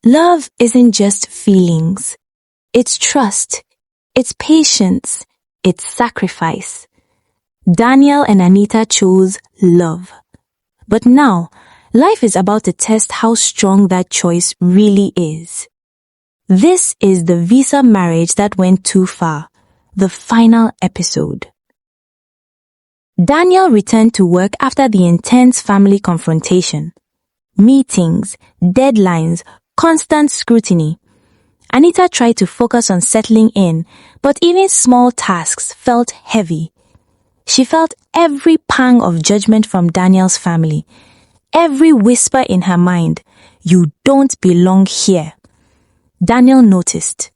Love isn't just feelings. It's trust. It's patience. It's sacrifice. Daniel and Anita chose love. But now, life is about to test how strong that choice really is. This is the visa marriage that went too far, the final episode. Daniel returned to work after the intense family confrontation. Meetings, deadlines, constant scrutiny. Anita tried to focus on settling in, but even small tasks felt heavy. She felt every pang of judgment from Daniel's family, every whisper in her mind, "You don't belong here." Daniel noticed.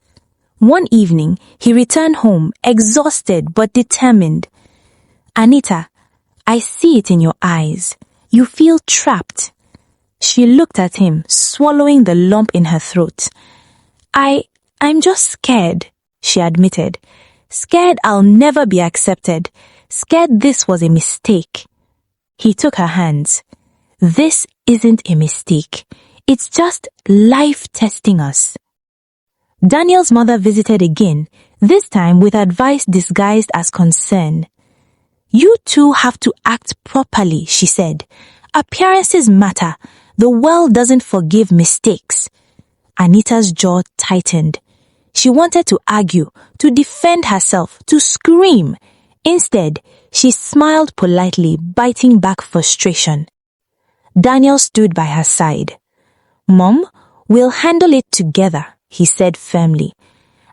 One evening, he returned home, exhausted but determined. "Anita, I see it in your eyes. You feel trapped." She looked at him, swallowing the lump in her throat. I'm just scared," she admitted. "Scared I'll never be accepted. Scared this was a mistake." He took her hands. "This isn't a mistake. It's just life testing us." Daniel's mother visited again, this time with advice disguised as concern. "You two have to act properly," she said. "Appearances matter. The world doesn't forgive mistakes." Anita's jaw tightened. She wanted to argue, to defend herself, to scream. Instead, she smiled politely, biting back frustration. Daniel stood by her side. "Mom, we'll handle it together," he said firmly.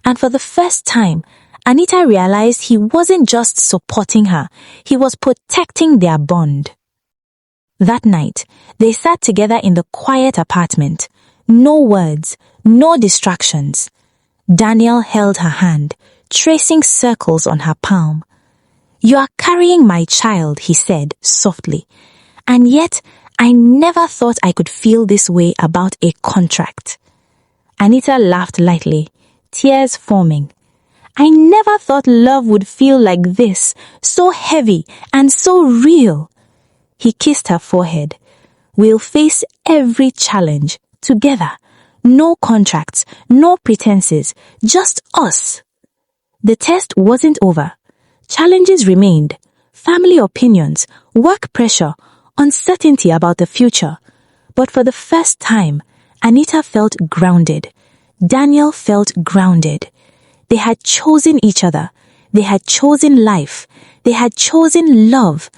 And for the first time, Anita realized he wasn't just supporting her, he was protecting their bond. That night, they sat together in the quiet apartment. No words, no distractions. Daniel held her hand, tracing circles on her palm. "You are carrying my child," he said softly. "And yet, I never thought I could feel this way about a contract." Anita laughed lightly, tears forming. "I never thought love would feel like this, so heavy and so real." He kissed her forehead. "We'll face every challenge together. No contracts, no pretenses, just us." The test wasn't over. Challenges remained. Family opinions, work pressure, uncertainty about the future. But for the first time, Anita felt grounded. Daniel felt grounded. They had chosen each other. They had chosen life. They had chosen love.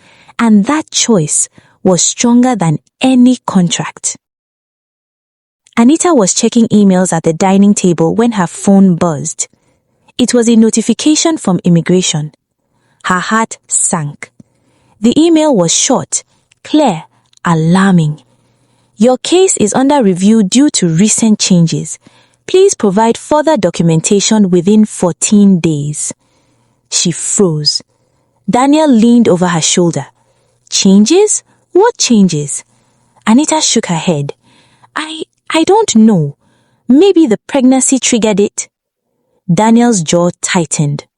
And that choice was stronger than any contract. Anita was checking emails at the dining table when her phone buzzed. It was a notification from immigration. Her heart sank. The email was short, clear, alarming. "Your case is under review due to recent changes. Please provide further documentation within 14 days. She froze. Daniel leaned over her shoulder. "Changes? What changes?" Anita shook her head. I don't know. Maybe the pregnancy triggered it." Daniel's jaw tightened.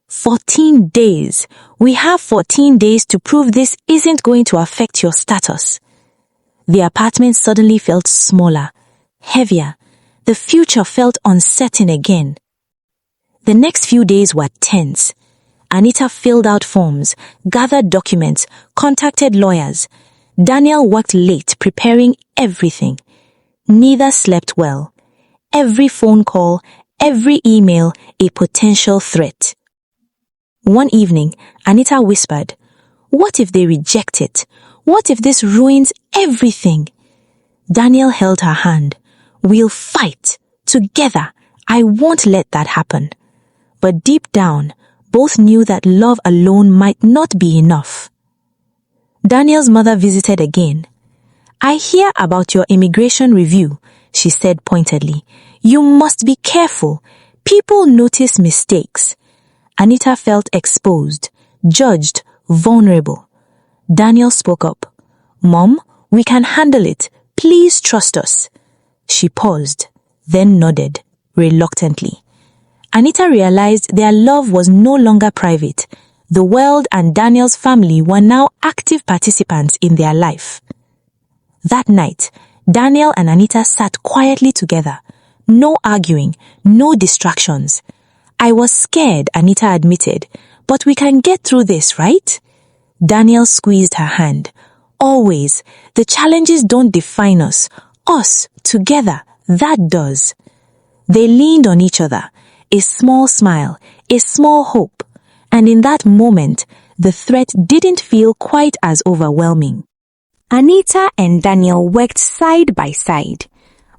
14 days. We have 14 days to prove this isn't going to affect your status. The apartment suddenly felt smaller, heavier. The future felt uncertain again. The next few days were tense. Anita filled out forms, gathered documents, contacted lawyers. Daniel worked late preparing everything. Neither slept well. Every phone call, every email, a potential threat. One evening, Anita whispered, "What if they reject it? What if this ruins everything?" Daniel held her hand. "We'll fight. Together. I won't let that happen." But deep down, both knew that love alone might not be enough. Daniel's mother visited again. "I hear about your immigration review," she said pointedly. "You must be careful. People notice mistakes." Anita felt exposed, judged, vulnerable. Daniel spoke up. "Mom, we can handle it. Please trust us." She paused, then nodded, reluctantly. Anita realized their love was no longer private. The world and Daniel's family were now active participants in their life. That night, Daniel and Anita sat quietly together. No arguing, no distractions. I was scared, Anita admitted, but we can get through this, right? Daniel squeezed her hand. Always, the challenges don't define us. Us, together, that does. They leaned on each other, a small smile, a small hope, and in that moment, the threat didn't feel quite as overwhelming. Anita and Daniel worked side by side.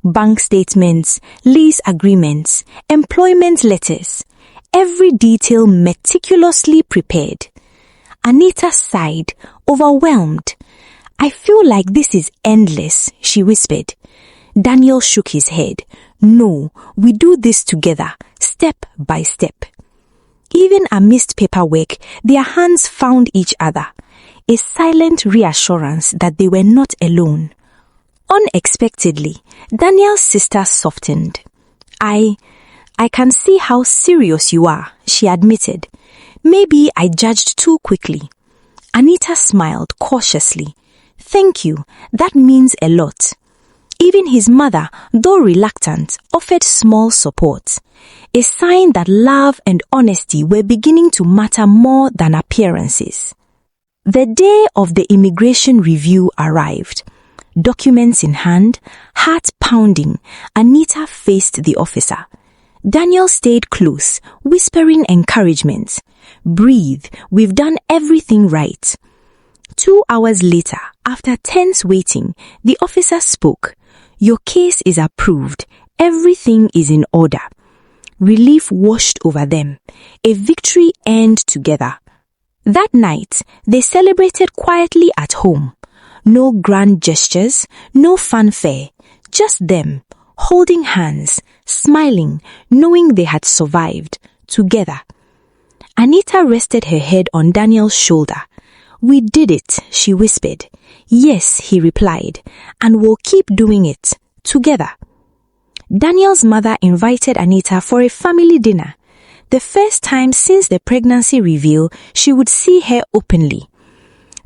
Bank statements, lease agreements, employment letters, every detail meticulously prepared. Anita sighed, overwhelmed. I feel like this is endless, she whispered. Daniel shook his head. No, we do this together, step by step. Even amidst paperwork, their hands found each other. A silent reassurance that they were not alone. Unexpectedly, Daniel's sister softened. I can see how serious you are, she admitted. Maybe I judged too quickly. Anita smiled cautiously. Thank you, that means a lot. Even his mother, though reluctant, offered small support. A sign that love and honesty were beginning to matter more than appearances. The day of the immigration review arrived. Documents in hand, heart pounding, Anita faced the officer. Daniel stayed close, whispering encouragement. Breathe, we've done everything right. 2 hours later, after tense waiting, the officer spoke. Your case is approved. Everything is in order. Relief washed over them. A victory earned together. That night, they celebrated quietly at home. No grand gestures, no fanfare, just them, holding hands, smiling, knowing they had survived, together. Anita rested her head on Daniel's shoulder. We did it, she whispered. Yes, he replied, and we'll keep doing it, together. Daniel's mother invited Anita for a family dinner. The first time since the pregnancy reveal she would see her openly.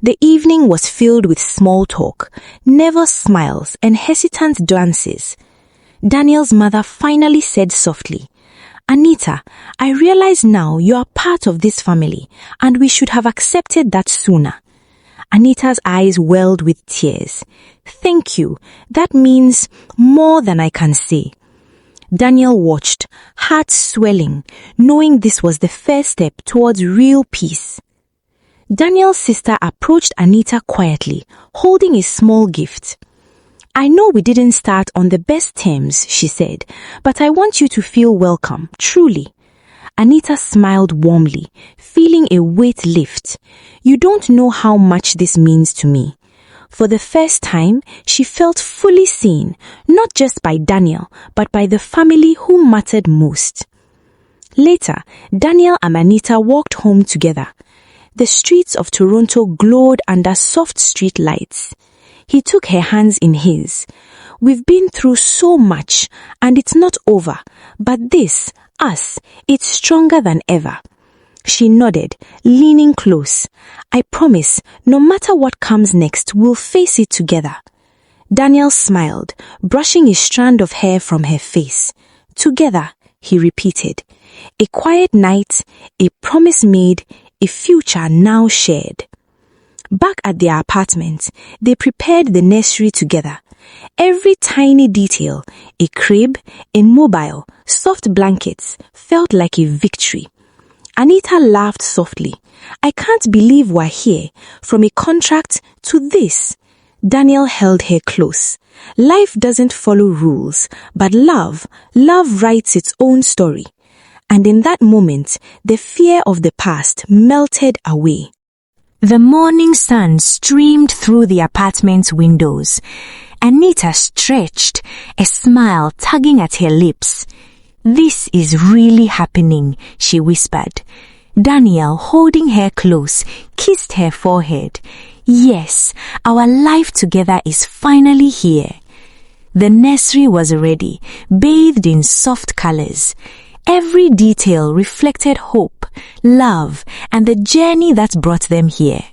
The evening was filled with small talk, nervous smiles and hesitant glances. Daniel's mother finally said softly, Anita, I realize now you are part of this family and we should have accepted that sooner. Anita's eyes welled with tears. Thank you. That means more than I can say. Daniel watched, heart swelling, knowing this was the first step towards real peace. Daniel's sister approached Anita quietly, holding a small gift. I know we didn't start on the best terms, she said, but I want you to feel welcome, truly. Anita smiled warmly, feeling a weight lift. You don't know how much this means to me. For the first time, she felt fully seen, not just by Daniel, but by the family who mattered most. Later, Daniel and Anita walked home together. The streets of Toronto glowed under soft street lights. He took her hands in his. We've been through so much, and it's not over, but this, us, it's stronger than ever. She nodded, leaning close. I promise, no matter what comes next, we'll face it together. Daniel smiled, brushing a strand of hair from her face. Together, he repeated. A quiet night, a promise made, a future now shared. Back at their apartment, they prepared the nursery together. Every tiny detail, a crib, a mobile, soft blankets, felt like a victory. Anita laughed softly. I can't believe we're here, from a contract to this. Daniel held her close. Life doesn't follow rules, but love writes its own story. And in that moment, the fear of the past melted away. The morning sun streamed through the apartment's windows. Anita stretched, a smile tugging at her lips. This is really happening, she whispered. Daniel, holding her close, kissed her forehead. Yes, our life together is finally here. The nursery was ready, bathed in soft colors. Every detail reflected hope, love, and the journey that brought them here.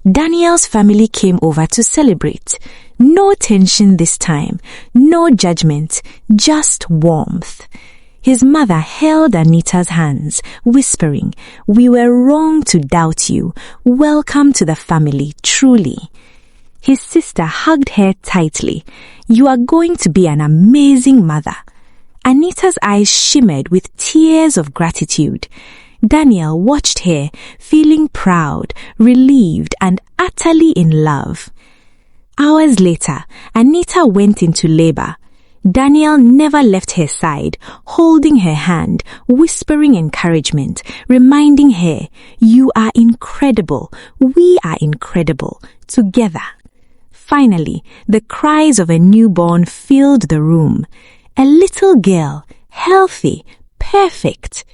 Daniel's family came over to celebrate. No tension this time, no judgment, just warmth. His mother held Anita's hands, whispering, "We were wrong to doubt you. Welcome to the family, truly." His sister hugged her tightly. "You are going to be an amazing mother." Anita's eyes shimmered with tears of gratitude. Daniel watched her, feeling proud, relieved, and utterly in love. Hours later, Anita went into labor. Daniel never left her side, holding her hand, whispering encouragement, reminding her, "You are incredible. We are incredible. Together." Finally, the cries of a newborn filled the room. A little girl, healthy, perfect.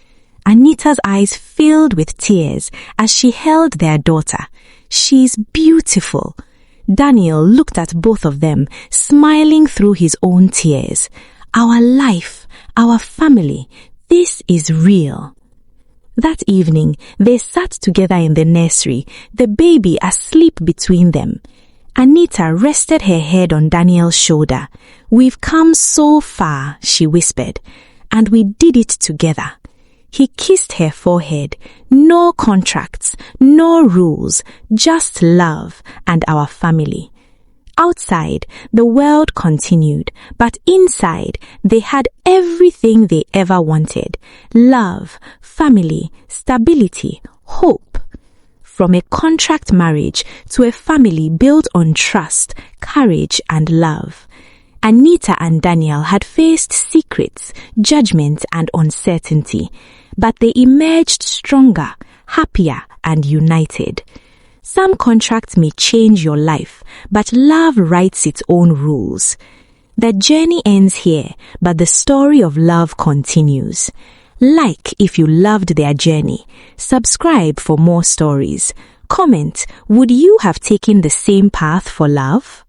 Anita's eyes filled with tears as she held their daughter. "She's beautiful." Daniel looked at both of them, smiling through his own tears. "Our life, our family, this is real." That evening, they sat together in the nursery, the baby asleep between them. Anita rested her head on Daniel's shoulder. "We've come so far," she whispered, "and we did it together." He kissed her forehead. No contracts, no rules, just love and our family. Outside, the world continued, but inside, they had everything they ever wanted. Love, family, stability, hope. From a contract marriage to a family built on trust, courage, and love. Anita and Daniel had faced secrets, judgment, and uncertainty, but they emerged stronger, happier, and united. Some contracts may change your life, but love writes its own rules. The journey ends here, but the story of love continues. Like if you loved their journey. Subscribe for more stories. Comment, would you have taken the same path for love?